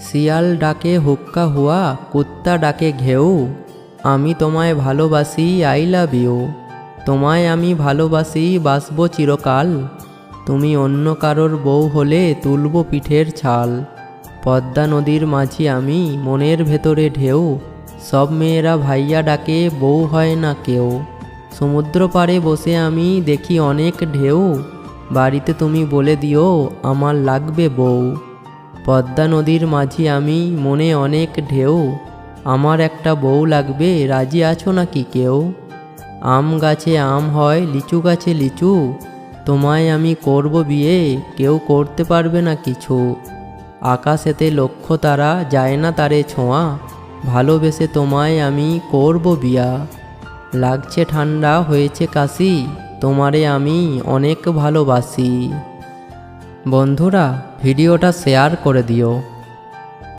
শিয়াল ডাকে হুক্কা হুয়া, কুত্তা ডাকে ঘেউ, আমি তোমায় ভালোবাসি, আই লাভ ইউ। তোমায় আমি ভালোবাসি, বাসবো চিরকাল, তুমি অন্য কারোর বউ হলে তুলবো পিঠের ছাল। পদ্মা নদীর মাঝি আমি, মনের ভেতরে ঢেউ, সব মেয়েরা ভাইয়া ডাকে, বউ হয় না কেউ। সমুদ্র পাড়ে বসে আমি দেখি অনেক ঢেউ, বাড়িতে তুমি বলে দিও আমার লাগবে বউ। পদ্মা নদীর মাঝি আমি, মনে অনেক ঢেউ, আমার একটা বউ লাগবে, রাজি আছো নাকি কেউ? আম গাছে আম হয়, লিচু গাছে লিচু, তোমায় আমি করব বিয়ে, কেউ করতে পারবে না কিছু। আকাশেতে লক্ষ তারা, যায় না তারে ছোঁয়া, ভালোবেসে তোমায় আমি করব বিয়া। লাগছে ঠান্ডা হয়েছে কাশি, তোমারে আমি অনেক ভালোবাসি। বন্ধুরা, ভিডিওটা শেয়ার করে দিও।